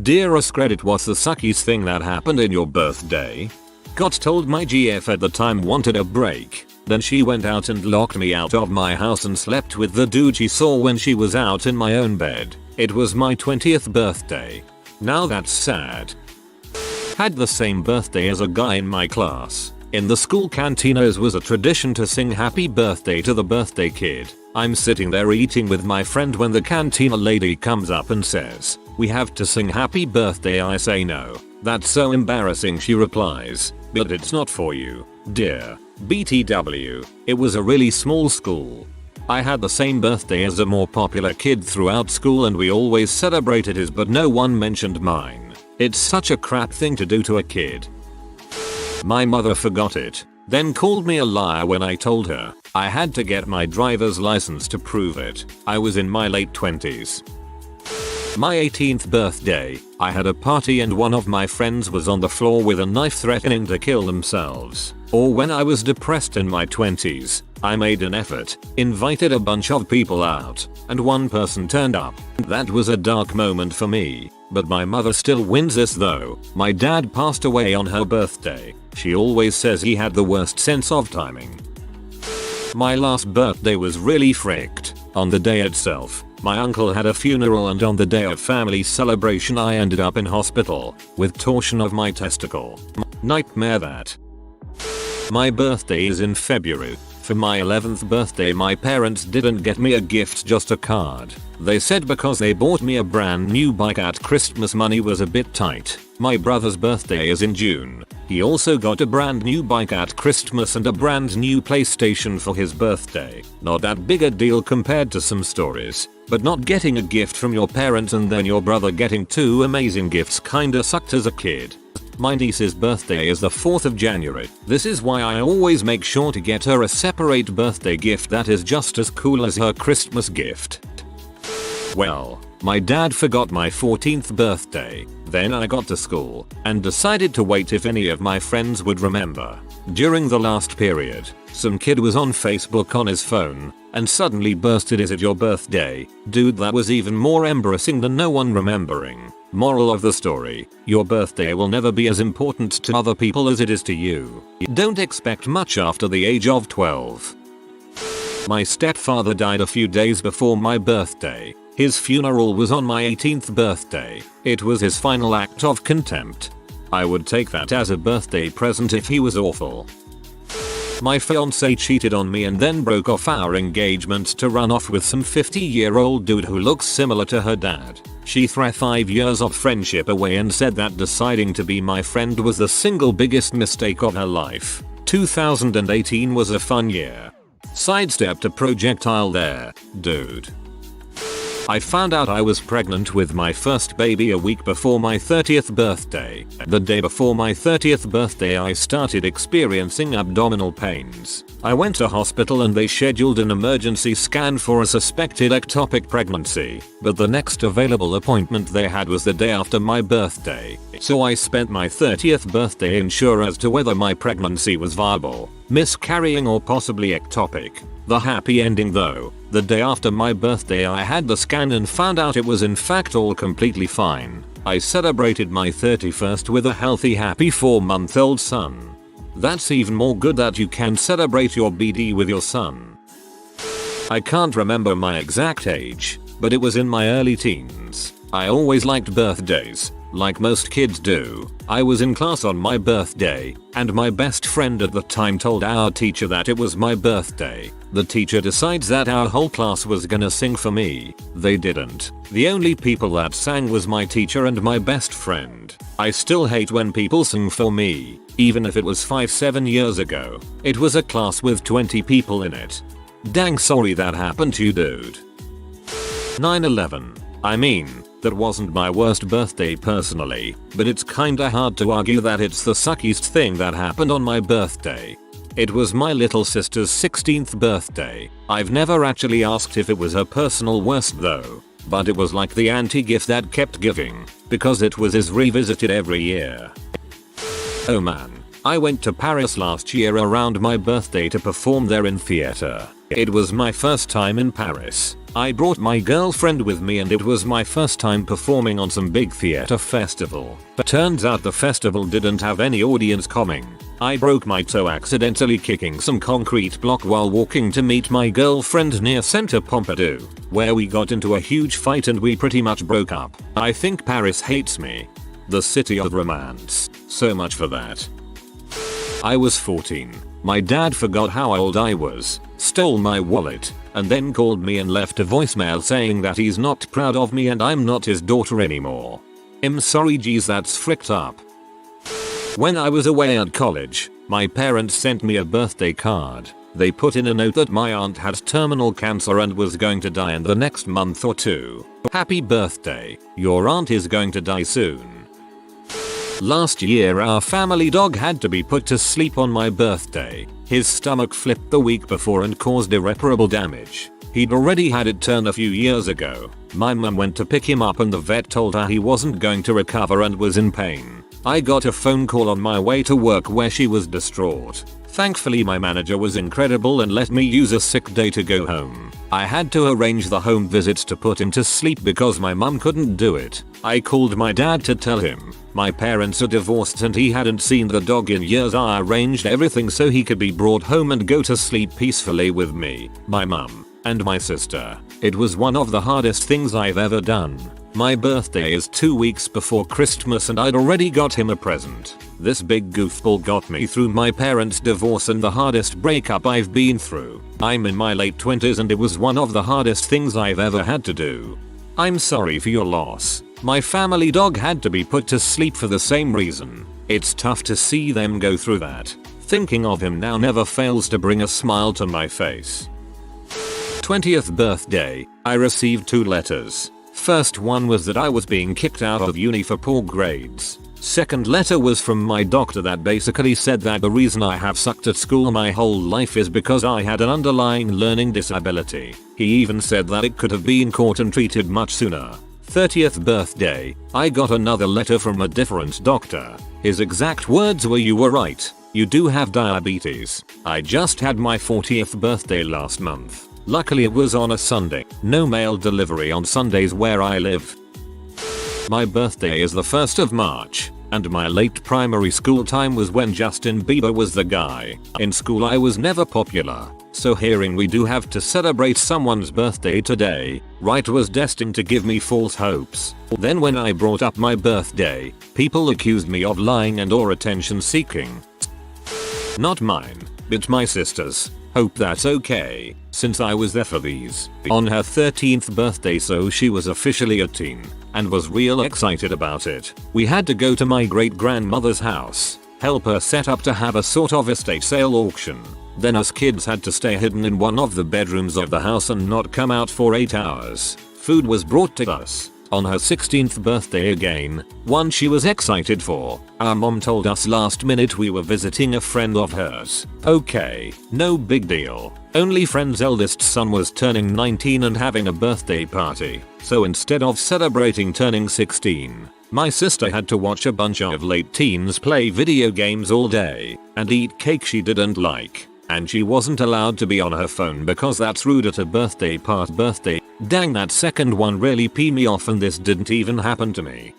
Dear AskReddit, what's the suckiest thing that happened in your birthday? Got told my GF at the time wanted a break. Then she went out and locked me out of my house and slept with the dude she saw when she was out in my own bed. It was my 20th birthday. Now that's sad. Had the same birthday as a guy in my class. In the school canteen it was a tradition to sing happy birthday to the birthday kid. I'm sitting there eating with my friend when the cantina lady comes up and says, "We have to sing happy birthday." I say no. "That's so embarrassing," she replies. "But it's not for you, dear." BTW. It was a really small school. I had the same birthday as a more popular kid throughout school and we always celebrated his, but no one mentioned mine. It's such a crap thing to do to a kid. My mother forgot it, then called me a liar when I told her. I had to get my driver's license to prove it. I was in my late 20s. My 18th birthday, I had a party and one of my friends was on the floor with a knife threatening to kill themselves. Or when I was depressed in my 20s, I made an effort, invited a bunch of people out, and one person turned up. That was a dark moment for me, but my mother still wins this though. My dad passed away on her birthday. She always says he had the worst sense of timing. My last birthday was really fricked. On the day itself, my uncle had a funeral and on the day of family celebration I ended up in hospital with torsion of my testicle. Nightmare that. My birthday is in February. For my 11th birthday my parents didn't get me a gift, just a card. They said because they bought me a brand new bike at Christmas money was a bit tight. My brother's birthday is in June. He also got a brand new bike at Christmas and a brand new PlayStation for his birthday. Not that big a deal compared to some stories, but not getting a gift from your parents and then your brother getting two amazing gifts kinda sucked as a kid. My niece's birthday is the 4th of January. This is why I always make sure to get her a separate birthday gift that is just as cool as her Christmas gift. Well, my dad forgot my 14th birthday. Then I got to school and decided to wait if any of my friends would remember. During the last period, some kid was on Facebook on his phone and suddenly bursted, "Is it your birthday?" Dude, that was even more embarrassing than no one remembering. Moral of the story, your birthday will never be as important to other people as it is to you. Don't expect much after the age of 12. My stepfather died a few days before my birthday. His funeral was on my 18th birthday. It was his final act of contempt. I would take that as a birthday present if he was awful. My fiancée cheated on me and then broke off our engagement to run off with some 50-year-old dude who looks similar to her dad. She threw 5 years of friendship away and said that deciding to be my friend was the single biggest mistake of her life. 2018 was a fun year. Sidestepped a projectile there, dude. I found out I was pregnant with my first baby a week before my 30th birthday. The day before my 30th birthday I started experiencing abdominal pains. I went to hospital and they scheduled an emergency scan for a suspected ectopic pregnancy, but the next available appointment they had was the day after my birthday. So I spent my 30th birthday unsure as to whether my pregnancy was viable, miscarrying or possibly ectopic. The happy ending though, the day after my birthday I had the scan and found out it was in fact all completely fine. I celebrated my 31st with a healthy happy 4-month-old son. That's even more good that you can celebrate your BD with your son. I can't remember my exact age, but it was in my early teens. I always liked birthdays, like most kids do. I was in class on my birthday, and my best friend at the time told our teacher that it was my birthday. The teacher decides that our whole class was gonna sing for me. They didn't. The only people that sang was my teacher and my best friend. I still hate when people sing for me, even if it was 5-7 years ago. It was a class with 20 people in it. Dang sorry that happened to you, dude. 9/11. I mean, that wasn't my worst birthday personally, but it's kinda hard to argue that it's the suckiest thing that happened on my birthday. It was my little sister's 16th birthday. I've never actually asked if it was her personal worst though, but it was like the anti-gift that kept giving, because it was revisited every year. Oh man, I went to Paris last year around my birthday to perform there in theater. It was my first time in Paris. I brought my girlfriend with me and it was my first time performing on some big theater festival. But turns out the festival didn't have any audience coming. I broke my toe accidentally kicking some concrete block while walking to meet my girlfriend near Centre Pompidou, where we got into a huge fight and we pretty much broke up. I think Paris hates me. The city of romance. So much for that. I was 14. My dad forgot how old I was, stole my wallet, and then called me and left a voicemail saying that he's not proud of me and I'm not his daughter anymore. I'm sorry geez, that's fricked up. When I was away at college, my parents sent me a birthday card. They put in a note that my aunt had terminal cancer and was going to die in the next month or two. Happy birthday, your aunt is going to die soon. Last year our family dog had to be put to sleep on my birthday. His stomach flipped the week before and caused irreparable damage. He'd already had it turned a few years ago. My mum went to pick him up and the vet told her he wasn't going to recover and was in pain. I got a phone call on my way to work where she was distraught. Thankfully my manager was incredible and let me use a sick day to go home. I had to arrange the home visits to put him to sleep because my mum couldn't do it. I called my dad to tell him. My parents are divorced and he hadn't seen the dog in years. I arranged everything so he could be brought home and go to sleep peacefully with me, my mum, and my sister. It was one of the hardest things I've ever done. My birthday is 2 weeks before Christmas and I'd already got him a present. This big goofball got me through my parents' divorce and the hardest breakup I've been through. I'm in my late 20s and it was one of the hardest things I've ever had to do. I'm sorry for your loss. My family dog had to be put to sleep for the same reason. It's tough to see them go through that. Thinking of him now never fails to bring a smile to my face. 20th birthday, I received 2 letters. First one was that I was being kicked out of uni for poor grades. Second letter was from my doctor that basically said that the reason I have sucked at school my whole life is because I had an underlying learning disability. He even said that it could have been caught and treated much sooner. 30th birthday, I got another letter from a different doctor. His exact words were, "You were right. You do have diabetes. I just had my 40th birthday last month. Luckily it was on a Sunday. No mail delivery on Sundays where I live." My birthday is the 1st of March, and my late primary school time was when Justin Bieber was the guy. In school I was never popular, so hearing we do have to celebrate someone's birthday today, right, was destined to give me false hopes. Then when I brought up my birthday, people accused me of lying and or attention seeking. Not mine, but my sister's. Hope that's okay, since I was there for these. On her 13th birthday, so she was officially a teen, and was real excited about it. We had to go to my great grandmother's house, help her set up to have a sort of estate sale auction. Then us kids had to stay hidden in one of the bedrooms of the house and not come out for 8 hours. Food was brought to us. On her 16th birthday again, one she was excited for, our mom told us last minute we were visiting a friend of hers. Okay, no big deal. Only friend's eldest son was turning 19 and having a birthday party, so instead of celebrating turning 16, my sister had to watch a bunch of late teens play video games all day and eat cake she didn't like. And she wasn't allowed to be on her phone because that's rude at a birthday party. Dang, that second one really peed me off, and this didn't even happen to me.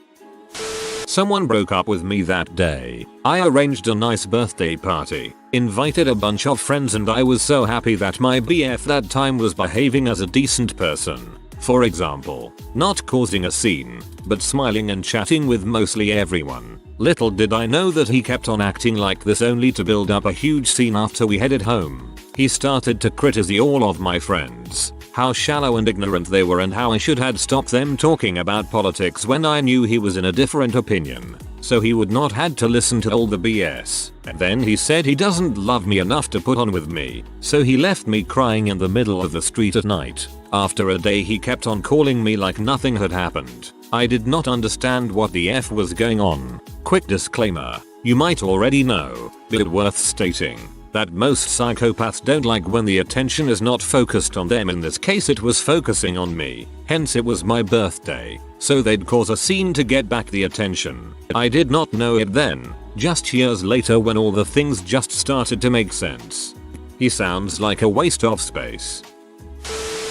Someone broke up with me that day. I arranged a nice birthday party, invited a bunch of friends, and I was so happy that my BF that time was behaving as a decent person. For example, not causing a scene, but smiling and chatting with mostly everyone. Little did I know that he kept on acting like this only to build up a huge scene after we headed home. He started to criticize all of my friends, how shallow and ignorant they were and how I should had stopped them talking about politics when I knew he was in a different opinion, so he would not had to listen to all the BS. And then he said he doesn't love me enough to put on with me, so he left me crying in the middle of the street at night. After a day he kept on calling me like nothing had happened. I did not understand what the F was going on. Quick disclaimer, you might already know, but worth stating, that most psychopaths don't like when the attention is not focused on them. In this case it was focusing on me, hence it was my birthday, so they'd cause a scene to get back the attention. I did not know it then, just years later when all the things just started to make sense. He sounds like a waste of space.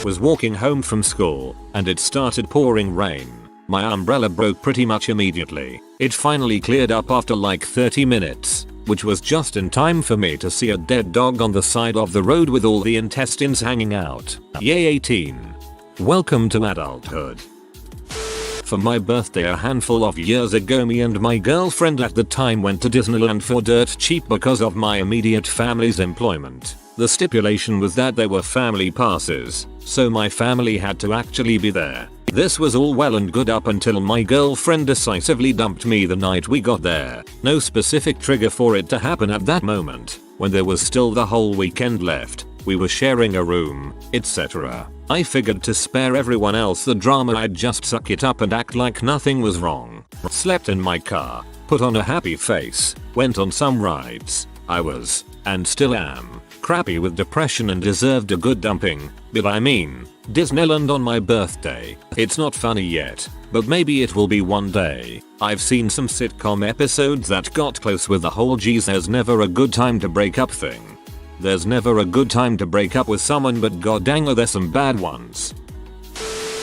Was walking home from school and it started pouring rain. My umbrella broke pretty much immediately. It finally cleared up after like 30 minutes, which was just in time for me to see a dead dog on the side of the road with all the intestines hanging out. Yay 18. Welcome to adulthood. For my birthday a handful of years ago, me and my girlfriend at the time went to Disneyland for dirt cheap because of my immediate family's employment. The stipulation was that they were family passes, so my family had to actually be there. This was all well and good up until my girlfriend decisively dumped me the night we got there. No specific trigger for it to happen at that moment, when there was still the whole weekend left. We were sharing a room, etc. I figured to spare everyone else the drama I'd just suck it up and act like nothing was wrong. Slept in my car, put on a happy face, went on some rides. I was, and still am, crappy with depression and deserved a good dumping, but I mean, Disneyland on my birthday. It's not funny yet, but maybe it will be one day. I've seen some sitcom episodes that got close with the whole geez there's never a good time to break up thing. There's never a good time to break up with someone, but god dang are there some bad ones.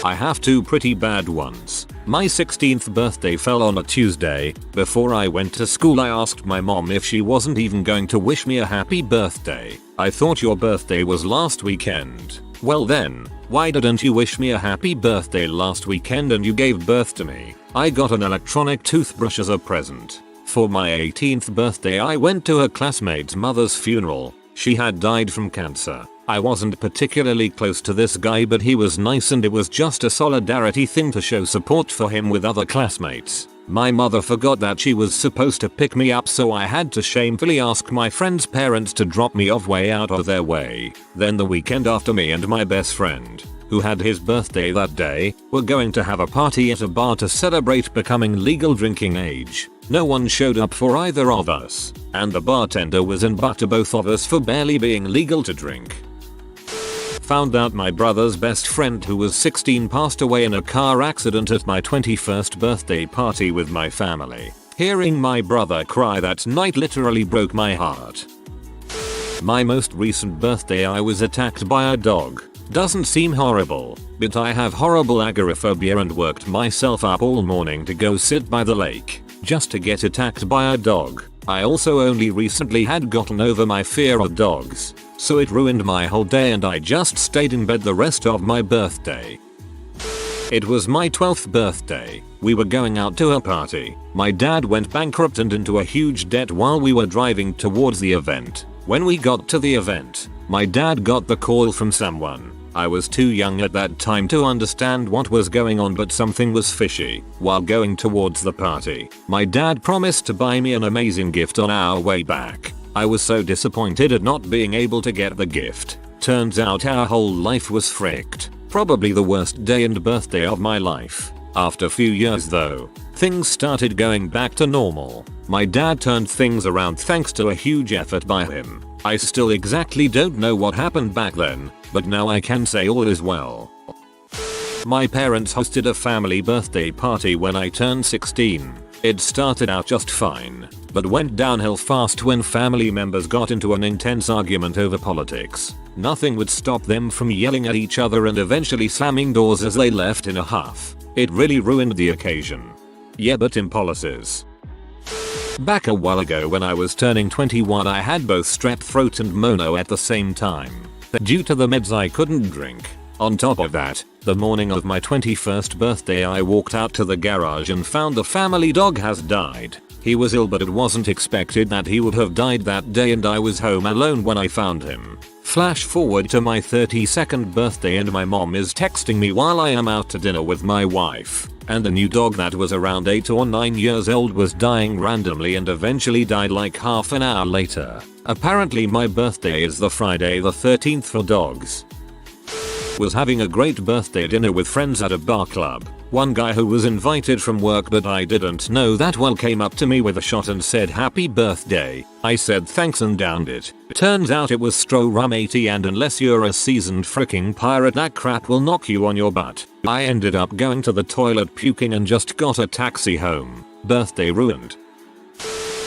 I have two pretty bad ones. My 16th birthday fell on a Tuesday. Before I went to school I asked my mom if she wasn't even going to wish me a happy birthday. I thought your birthday was last weekend. Well then, why didn't you wish me a happy birthday last weekend and you gave birth to me? I got an electronic toothbrush as a present. For my 18th birthday I went to a classmate's mother's funeral. She had died from cancer. I wasn't particularly close to this guy, but he was nice and it was just a solidarity thing to show support for him with other classmates. My mother forgot that she was supposed to pick me up, so I had to shamefully ask my friend's parents to drop me off way out of their way. Then the weekend after, me and my best friend, who had his birthday that day, were going to have a party at a bar to celebrate becoming legal drinking age. No one showed up for either of us, and the bartender was in butt to both of us for barely being legal to drink. Found out my brother's best friend, who was 16, passed away in a car accident at my 21st birthday party with my family. Hearing my brother cry that night literally broke my heart. My most recent birthday I was attacked by a dog. Doesn't seem horrible, but I have horrible agoraphobia and worked myself up all morning to go sit by the lake, just to get attacked by a dog. I also only recently had gotten over my fear of dogs, so it ruined my whole day and I just stayed in bed the rest of my birthday. It was my 12th birthday. We were going out to a party. My dad went bankrupt and into a huge debt while we were driving towards the event. When we got to the event, my dad got the call from someone. I was too young at that time to understand what was going on, but something was fishy. While going towards the party, my dad promised to buy me an amazing gift on our way back. I was so disappointed at not being able to get the gift. Turns out our whole life was fricked. Probably the worst day and birthday of my life. After a few years though, things started going back to normal. My dad turned things around thanks to a huge effort by him. I still exactly don't know what happened back then, but now I can say all is well. My parents hosted a family birthday party when I turned 16. It started out just fine, but went downhill fast when family members got into an intense argument over politics. Nothing would stop them from yelling at each other and eventually slamming doors as they left in a huff. It really ruined the occasion. Yeah, but in policies. Back a while ago when I was turning 21 I had both strep throat and mono at the same time. Due to the meds I couldn't drink. On top of that, the morning of my 21st birthday I walked out to the garage and found the family dog has died. He was ill, but it wasn't expected that he would have died that day, and I was home alone when I found him. Flash forward to my 32nd birthday and my mom is texting me while I am out to dinner with my wife, and the new dog that was around 8 or 9 years old was dying randomly and eventually died like half an hour later. Apparently my birthday is the Friday the 13th for dogs. Was having a great birthday dinner with friends at a bar club. One guy who was invited from work but I didn't know that well came up to me with a shot and said happy birthday. I said thanks and downed it. Turns out it was Stro Rum 80, and unless you're a seasoned freaking pirate that crap will knock you on your butt. I ended up going to the toilet puking and just got a taxi home. Birthday ruined.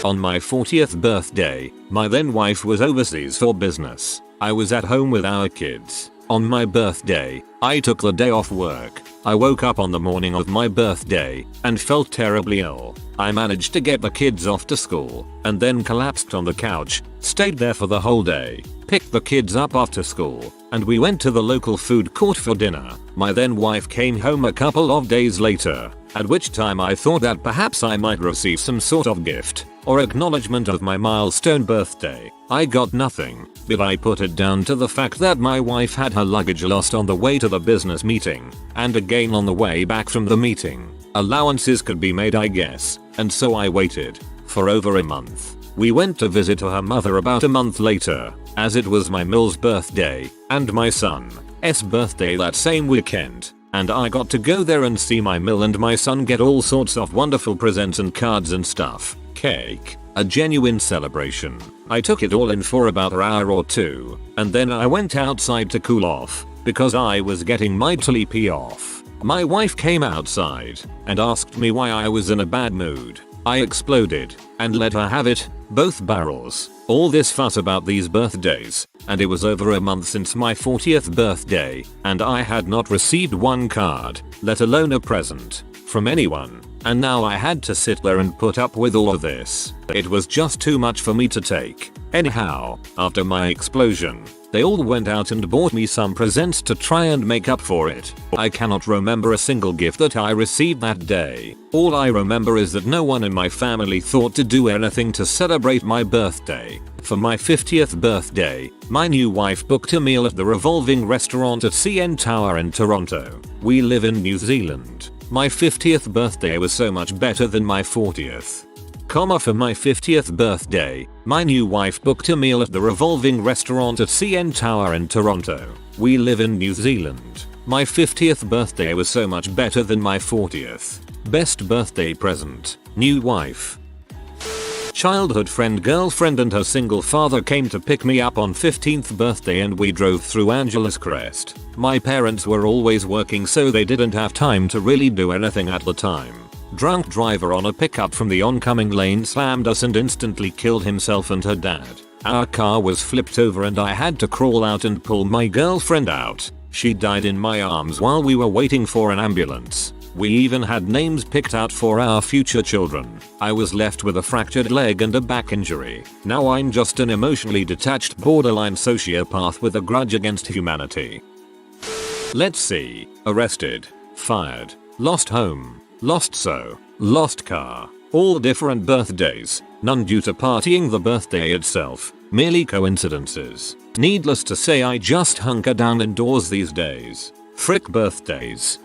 On my 40th birthday, my then wife was overseas for business. I was at home with our kids. On my birthday, I took the day off work. I woke up on the morning of my birthday and felt terribly ill. I managed to get the kids off to school and then collapsed on the couch, stayed there for the whole day, picked the kids up after school, and we went to the local food court for dinner. My then wife came home a couple of days later, at which time I thought that perhaps I might receive some sort of gift or acknowledgement of my milestone birthday. I got nothing, but I put it down to the fact that my wife had her luggage lost on the way to the business meeting, and again on the way back from the meeting. Allowances could be made, I guess, and so I waited for over a month. We went to visit her mother about a month later, as it was my Mill's birthday and my son's birthday that same weekend, and I got to go there and see my Mill and my son get all sorts of wonderful presents and cards and stuff. Cake. A genuine celebration. I took it all in for about an hour or two, and then I went outside to cool off, because I was getting mightily pee off. My wife came outside and asked me why I was in a bad mood. I exploded and let her have it, both barrels. All this fuss about these birthdays, and it was over a month since my 40th birthday, and I had not received one card, let alone a present, from anyone. And now I had to sit there and put up with all of this. It was just too much for me to take. Anyhow, after my explosion, they all went out and bought me some presents to try and make up for it. I cannot remember a single gift that I received that day. All I remember is that no one in my family thought to do anything to celebrate my birthday. For my 50th birthday, my new wife booked a meal at the Revolving Restaurant at CN Tower in Toronto. We live in New Zealand. My 50th birthday was so much better than my 40th. For my 50th birthday, my new wife booked a meal at the Revolving Restaurant at CN Tower in Toronto. We live in New Zealand. My 50th birthday was so much better than my 40th. Best birthday present. New wife. Childhood friend girlfriend and her single father came to pick me up on 15th birthday and we drove through Angeles Crest. My parents were always working so they didn't have time to really do anything at the time. Drunk driver on a pickup from the oncoming lane slammed us and instantly killed himself and her dad. Our car was flipped over and I had to crawl out and pull my girlfriend out. She died in my arms while we were waiting for an ambulance. We even had names picked out for our future children. I was left with a fractured leg and a back injury. Now I'm just an emotionally detached borderline sociopath with a grudge against humanity. Let's see. Arrested. Fired. Lost home. Lost so. Lost car. All different birthdays. None due to partying the birthday itself. Merely coincidences. Needless to say I just hunker down indoors these days. Frick birthdays.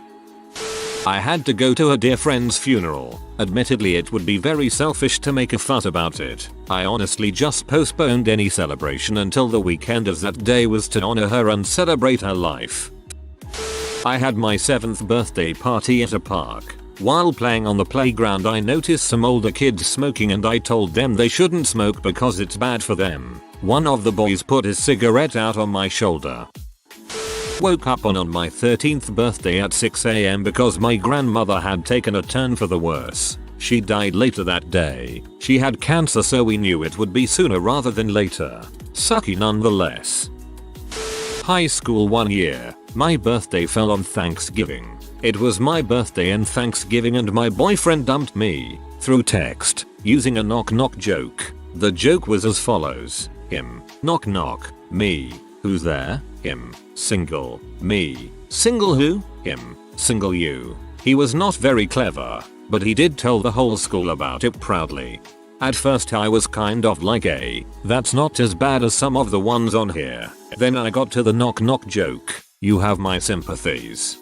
I had to go to a dear friend's funeral. Admittedly it would be very selfish to make a fuss about it. I honestly just postponed any celebration until the weekend as that day was to honor her and celebrate her life. I had my 7th birthday party at a park. While playing on the playground I noticed some older kids smoking and I told them they shouldn't smoke because it's bad for them. One of the boys put his cigarette out on my shoulder. Woke up on my 13th birthday at 6 AM because my grandmother had taken a turn for the worse. She died later that day. She had cancer so we knew it would be sooner rather than later. Sucky nonetheless. High school 1 year. My birthday fell on Thanksgiving. It was my birthday and Thanksgiving and my boyfriend dumped me through text using a knock knock joke. The joke was as follows. Him. Knock knock. Me. Who's there? Him. Single. Me. Single who? Him. Single you. He was not very clever, but he did tell the whole school about it proudly. At first I was kind of like that's not as bad as some of the ones on here. Then I got to the knock knock joke. You have my sympathies.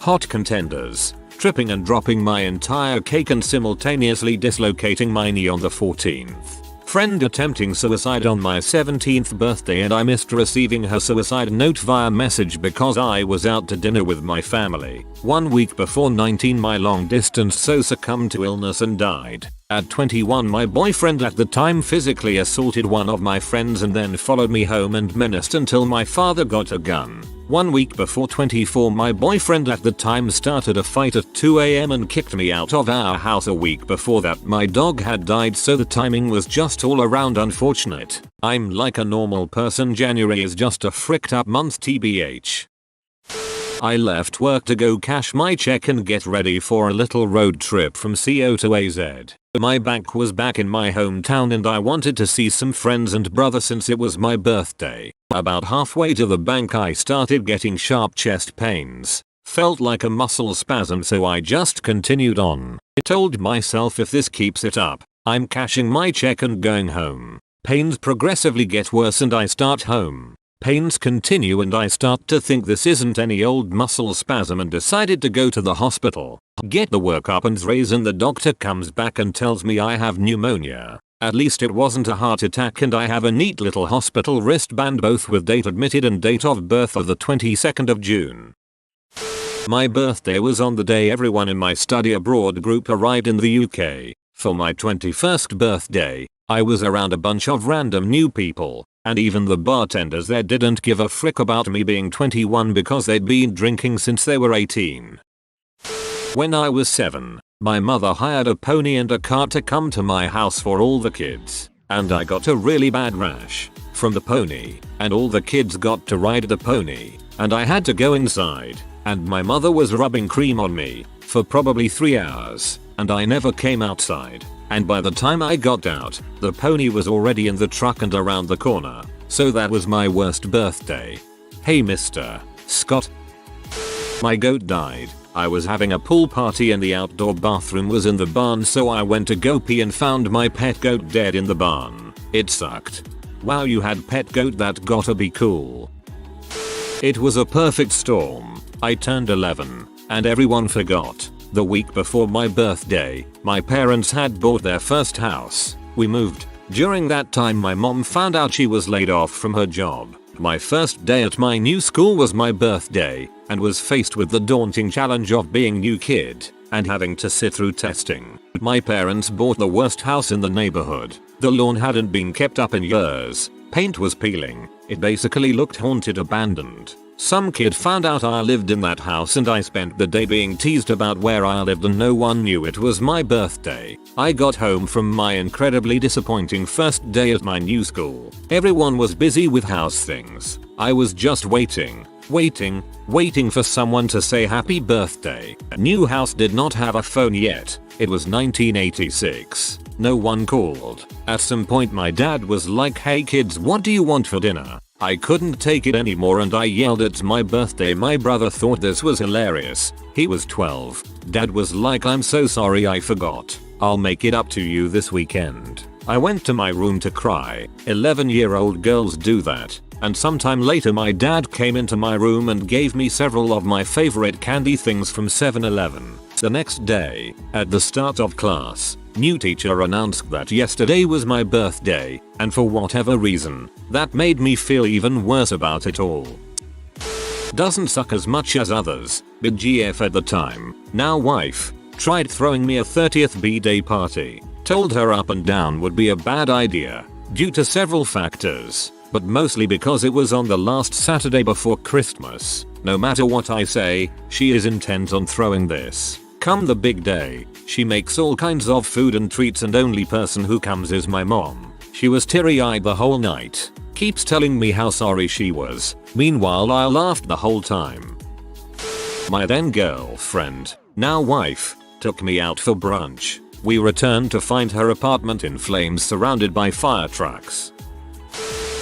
Hot contenders. Tripping and dropping my entire cake and simultaneously dislocating my knee on the 14th. Friend attempting suicide on my 17th birthday and I missed receiving her suicide note via message because I was out to dinner with my family. 1 week before 19 my long distance so succumbed to illness and died. At 21 my boyfriend at the time physically assaulted one of my friends and then followed me home and menaced until my father got a gun. 1 week before 24 my boyfriend at the time started a fight at 2 AM and kicked me out of our house. A week before that my dog had died, so the timing was just all around unfortunate. I'm like a normal person. January is just a fricked up month tbh. I left work to go cash my check and get ready for a little road trip from CO to AZ. My bank was back in my hometown and I wanted to see some friends and brother since it was my birthday. About halfway to the bank I started getting sharp chest pains. Felt like a muscle spasm, so I just continued on. I told myself if this keeps it up, I'm cashing my check and going home. Pains progressively get worse and I start home. Pains continue and I start to think this isn't any old muscle spasm and decided to go to the hospital. Get the workup and reason the doctor comes back and tells me I have pneumonia. At least it wasn't a heart attack and I have a neat little hospital wristband both with date admitted and date of birth of the 22nd of June. My birthday was on the day everyone in my study abroad group arrived in the UK. For my 21st birthday, I was around a bunch of random new people. And even the bartenders there didn't give a frick about me being 21 because they'd been drinking since they were 18. When I was 7, my mother hired a pony and a cart to come to my house for all the kids. And I got a really bad rash from the pony, and all the kids got to ride the pony, and I had to go inside, and my mother was rubbing cream on me for probably 3 hours, and I never came outside. And by the time I got out, the pony was already in the truck and around the corner. So that was my worst birthday. Hey Mr. Scott. My goat died. I was having a pool party and the outdoor bathroom was in the barn, so I went to go pee and found my pet goat dead in the barn. It sucked. Wow, you had pet goat? That gotta be cool. It was a perfect storm. I turned 11 and everyone forgot. The week before my birthday, my parents had bought their first house. We moved. During that time my mom found out she was laid off from her job. My first day at my new school was my birthday and was faced with the daunting challenge of being new kid and having to sit through testing. My parents bought the worst house in the neighborhood. The lawn hadn't been kept up in years. Paint was peeling. It basically looked haunted, abandoned. Some kid found out I lived in that house and I spent the day being teased about where I lived and no one knew it was my birthday. I got home from my incredibly disappointing first day at my new school. Everyone was busy with house things. I was just waiting for someone to say happy birthday. A new house did not have a phone yet. It was 1986. No one called. At some point my dad was like, "Hey kids, what do you want for dinner?" I couldn't take it anymore and I yelled, "It's my birthday." My brother thought this was hilarious. He was 12. Dad was like, "I'm so sorry, I forgot. I'll make it up to you this weekend." I went to my room to cry. 11-year-old girls do that. And sometime later my dad came into my room and gave me several of my favorite candy things from 7-Eleven. The next day, at the start of class, new teacher announced that yesterday was my birthday, and for whatever reason, that made me feel even worse about it all. Doesn't suck as much as others, but GF at the time, now wife, tried throwing me a 30th B-day party. Told her up and down would be a bad idea, due to several factors, but mostly because it was on the last Saturday before Christmas. No matter what I say, she is intent on throwing this. Come the big day, she makes all kinds of food and treats and only person who comes is my mom. She was teary-eyed the whole night. Keeps telling me how sorry she was. Meanwhile I laughed the whole time. My then girlfriend, now wife, took me out for brunch. We returned to find her apartment in flames surrounded by fire trucks.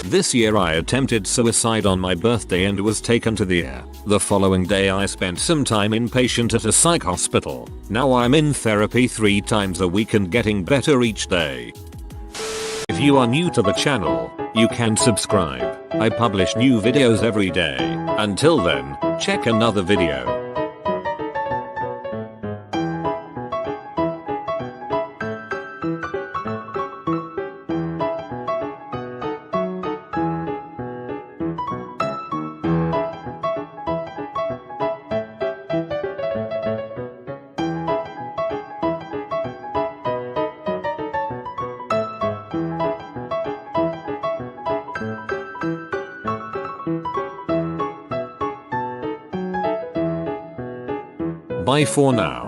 This year I attempted suicide on my birthday and was taken to the ER. The following day I spent some time inpatient at a psych hospital. Now I'm in therapy 3 times a week and getting better each day. If you are new to the channel, you can subscribe. I publish new videos every day. Until then, check another video. Bye for now.